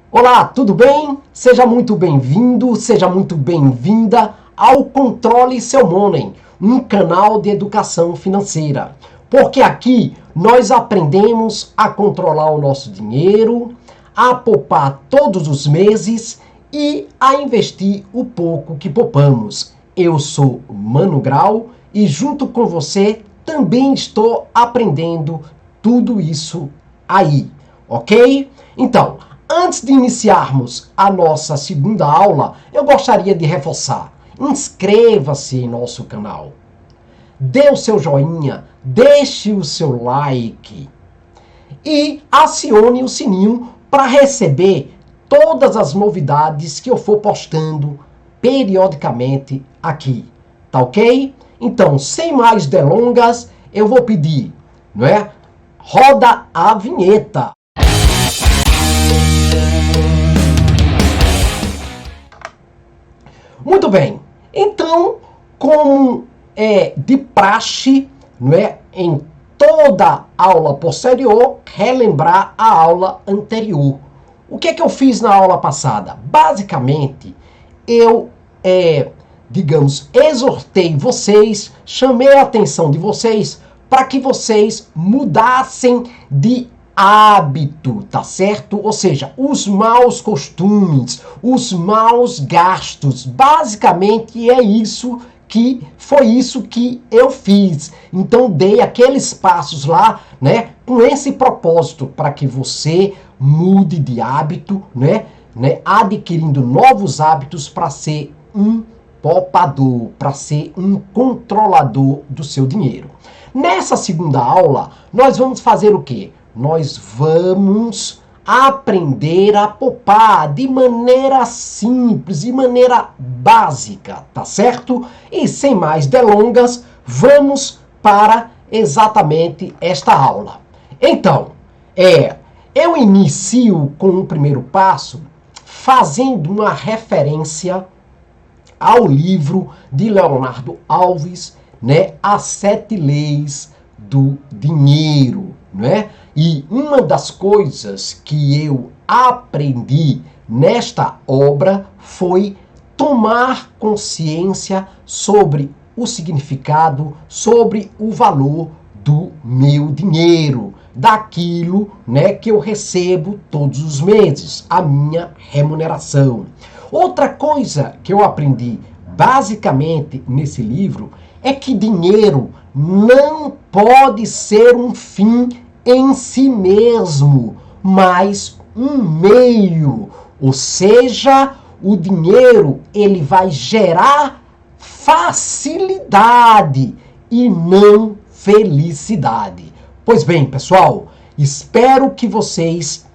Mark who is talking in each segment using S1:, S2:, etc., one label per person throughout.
S1: Olá, tudo bem? Seja muito bem-vindo, seja muito bem-vinda ao Controle Seu Money, um canal de educação financeira. Porque aqui nós aprendemos a controlar o nosso dinheiro, a poupar todos os meses e a investir o pouco que poupamos. Eu sou Mano Grau e junto com você também estou aprendendo tudo isso aí, ok? Então, antes de iniciarmos a nossa segunda aula, eu gostaria de reforçar. Inscreva-se em nosso canal. Dê o seu joinha, deixe o seu like e acione o sininho para receber todas as novidades que eu for postando periodicamente aqui. Tá ok? Então, sem mais delongas, eu vou pedir, não é? Roda a vinheta. Muito bem. Então, como é de praxe, não é, em toda aula posterior, relembrar a aula anterior. O que é que eu fiz na aula passada? Basicamente, eu, exortei vocês, chamei a atenção de vocês para que vocês mudassem de hábito, tá certo? Ou seja, os maus costumes, os maus gastos. Basicamente é isso que foi isso que eu fiz. Então dei aqueles passos lá, né, com esse propósito para que você mude de hábito, né, adquirindo novos hábitos para ser um poupador, para ser um controlador do seu dinheiro. Nessa segunda aula, nós vamos fazer o quê? Nós vamos aprender a poupar de maneira simples, de maneira básica, tá certo? E sem mais delongas, vamos para exatamente esta aula. Então, eu inicio com o primeiro passo fazendo uma referência ao livro de Leonardo Alves, né, As 7 Leis do Dinheiro, né? E uma das coisas que eu aprendi nesta obra foi tomar consciência sobre o significado, sobre o valor do meu dinheiro, daquilo, né, que eu recebo todos os meses, a minha remuneração. Outra coisa que eu aprendi basicamente nesse livro é que dinheiro não pode ser um fim em si mesmo, mas um meio. Ou seja, o dinheiro ele vai gerar facilidade e não felicidade. Pois bem, pessoal, espero que vocês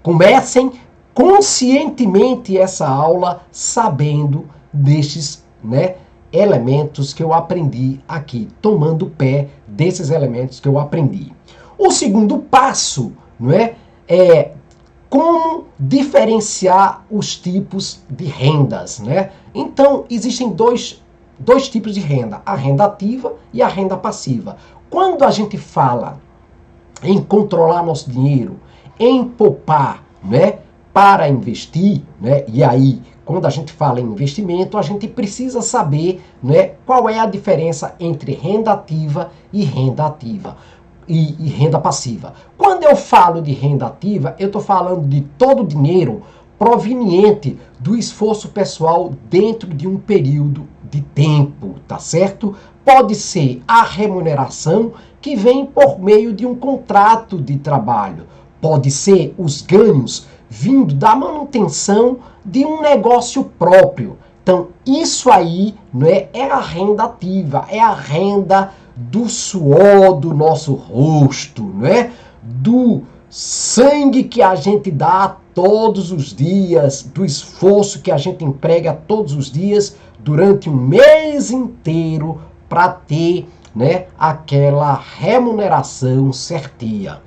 S1: comecem conscientemente essa aula sabendo destes, né, elementos que eu aprendi aqui, tomando pé desses elementos que eu aprendi. O segundo passo, não é como diferenciar os tipos de rendas, né? Então, existem dois tipos de renda, a renda ativa e a renda passiva. Quando a gente fala em controlar nosso dinheiro, em poupar, né, para investir, né, e aí, quando a gente fala em investimento, a gente precisa saber, né, qual é a diferença entre renda ativa e renda renda passiva. Quando eu falo de renda ativa, eu estou falando de todo o dinheiro proveniente do esforço pessoal dentro de um período de tempo, tá certo? Pode ser a remuneração que vem por meio de um contrato de trabalho. Pode ser os ganhos vindo da manutenção de um negócio próprio. Então, isso aí, né, é a renda ativa, é a renda do suor do nosso rosto, né? Do sangue que a gente dá todos os dias, do esforço que a gente emprega todos os dias durante um mês inteiro para ter, né, aquela remuneração certeira.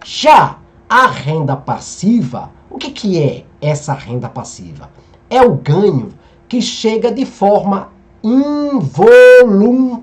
S1: Já a renda passiva, o que é essa renda passiva? É o ganho que chega de forma involuntária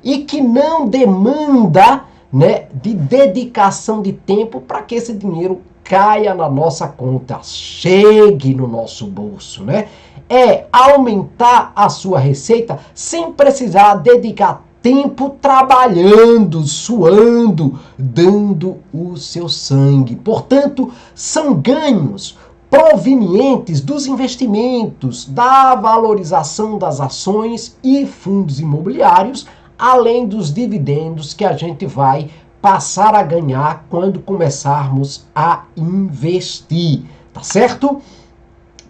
S1: e que não demanda, né, de dedicação de tempo para que esse dinheiro caia na nossa conta, chegue no nosso bolso, né? É aumentar a sua receita sem precisar dedicar tempo trabalhando, suando, dando o seu sangue. Portanto, são ganhos provenientes dos investimentos, da valorização das ações e fundos imobiliários, além dos dividendos que a gente vai passar a ganhar quando começarmos a investir, tá certo?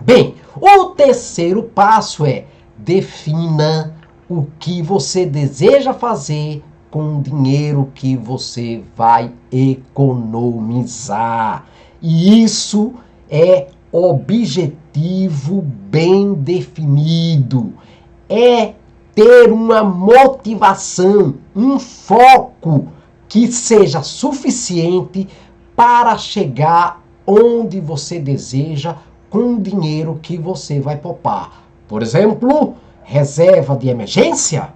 S1: Bem, o terceiro passo é defina o que você deseja fazer com o dinheiro que você vai economizar. E isso é objetivo bem definido. É ter uma motivação, um foco que seja suficiente para chegar onde você deseja com o dinheiro que você vai poupar. Por exemplo, reserva de emergência,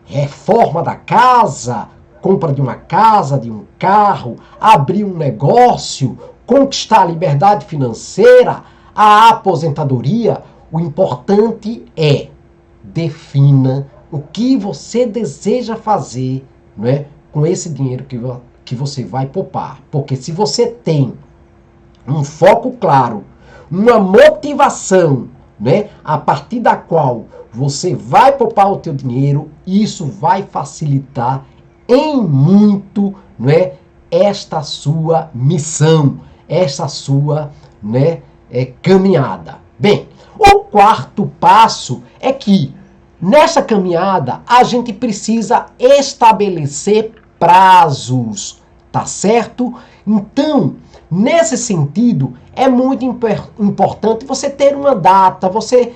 S1: reforma da casa, compra de uma casa, de um carro, abrir um negócio, conquistar a liberdade financeira, a aposentadoria. O importante é defina o que você deseja fazer, não é, com esse dinheiro que você vai poupar. Porque se você tem um foco claro, uma motivação, né, a partir da qual você vai poupar o teu dinheiro, isso vai facilitar em muito, né, esta sua missão, esta sua, né, caminhada. Bem, o quarto passo é que nessa caminhada a gente precisa estabelecer prazos, tá certo? Então, nesse sentido, é muito importante você ter uma data, você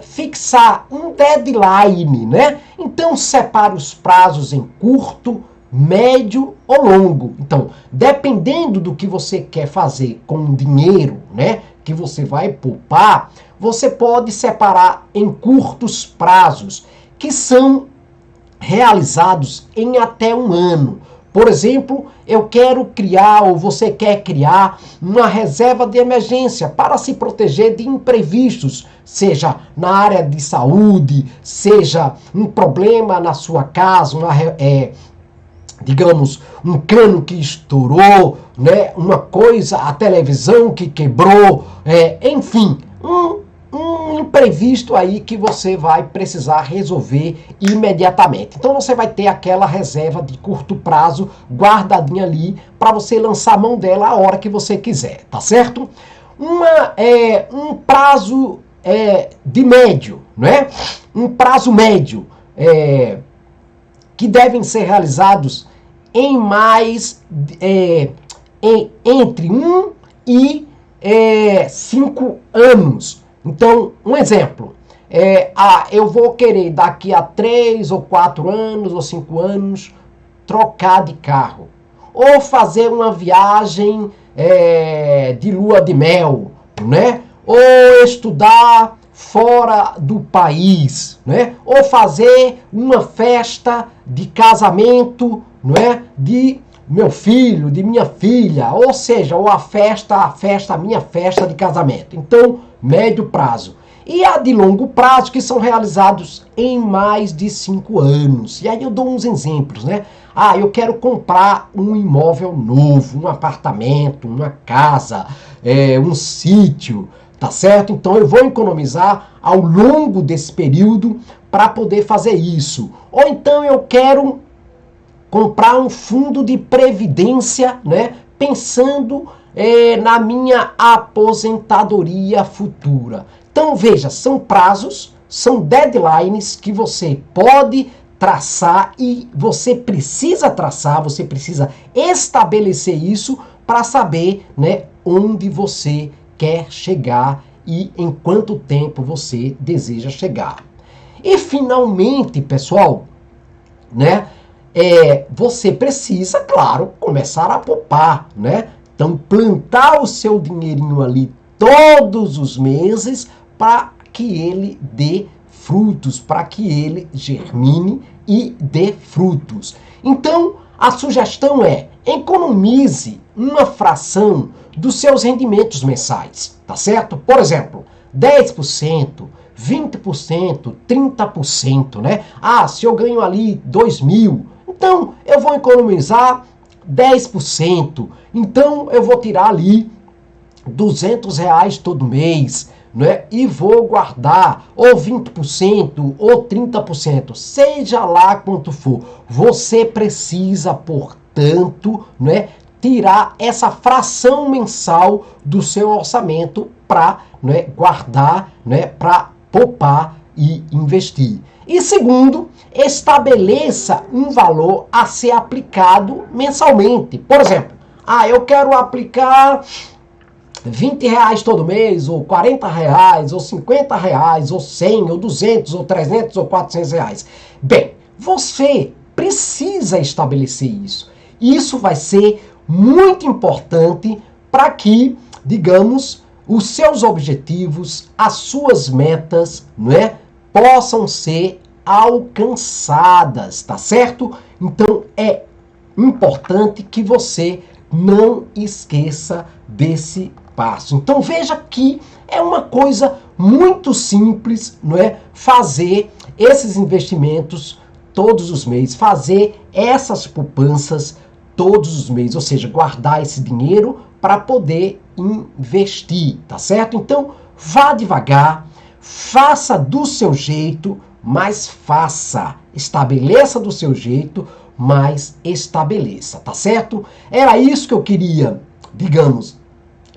S1: fixar um deadline, né? Então, separe os prazos em curto, médio ou longo. Então, dependendo do que você quer fazer com o dinheiro, né, que você vai poupar, você pode separar em curtos prazos, que são realizados em até um ano. Por exemplo, eu quero criar, ou você quer criar, uma reserva de emergência para se proteger de imprevistos, seja na área de saúde, seja um problema na sua casa, digamos, um cano que estourou, né, uma coisa, a televisão que quebrou, enfim, um imprevisto aí que você vai precisar resolver imediatamente. Então você vai ter aquela reserva de curto prazo guardadinha ali para você lançar a mão dela a hora que você quiser, tá certo? Um prazo de médio, né? Um prazo médio que devem ser realizados em mais entre 1 e 5 anos. Então, um exemplo, eu vou querer daqui a 3 ou 4 anos ou 5 anos trocar de carro, ou fazer uma viagem de lua de mel, né? Ou estudar fora do país, né? Ou fazer uma festa de casamento, não é? De meu filho, de minha filha, ou seja, ou a minha festa de casamento. Então, médio prazo. E a de longo prazo, que são realizados em mais de 5 anos. E aí eu dou uns exemplos, né? Eu quero comprar um imóvel novo, um apartamento, uma casa, um sítio, tá certo? Então eu vou economizar ao longo desse período para poder fazer isso. Ou então eu quero comprar um fundo de previdência, né? Pensando na minha aposentadoria futura. Então veja, são prazos, são deadlines que você pode traçar e você precisa traçar, você precisa estabelecer isso para saber, né, onde você quer chegar e em quanto tempo você deseja chegar. E finalmente, pessoal, né, você precisa, claro, começar a poupar, né? Então, plantar o seu dinheirinho ali todos os meses para que ele dê frutos, para que ele germine e dê frutos. Então, a sugestão é: economize uma fração dos seus rendimentos mensais, tá certo? Por exemplo, 10%, 20%, 30%, né? Ah, se eu ganho ali 2.000, então eu vou economizar 10%, então eu vou tirar ali R$ 200 todo mês, né? E vou guardar ou 20% ou 30%, seja lá quanto for. Você precisa, portanto, né, tirar essa fração mensal do seu orçamento para, né, guardar, né, para poupar e investir. E segundo, estabeleça um valor a ser aplicado mensalmente. Por exemplo, eu quero aplicar R$ 20 todo mês, ou R$ 40, ou R$ 50, ou 100, ou 200, ou 300, ou R$ 400. Bem, você precisa estabelecer isso. Isso vai ser muito importante para que, digamos, os seus objetivos, as suas metas, né, possam ser alcançadas, tá certo? Então é importante que você não esqueça desse passo. Então veja que é uma coisa muito simples, não é? Fazer esses investimentos todos os meses, fazer essas poupanças todos os meses, ou seja, guardar esse dinheiro para poder investir, tá certo? Então vá devagar, faça do seu jeito, mas faça. Estabeleça do seu jeito, mas estabeleça, tá certo? Era isso que eu queria, digamos,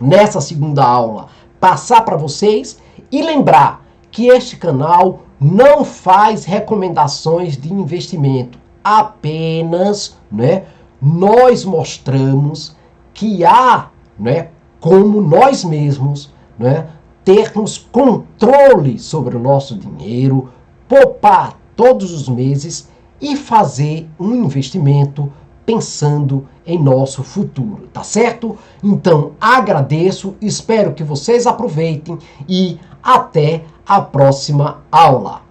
S1: nessa segunda aula, passar para vocês e lembrar que este canal não faz recomendações de investimento, apenas, né, nós mostramos que há, né, como nós mesmos, né, termos controle sobre o nosso dinheiro, poupar todos os meses e fazer um investimento pensando em nosso futuro, tá certo? Então agradeço, espero que vocês aproveitem e até a próxima aula.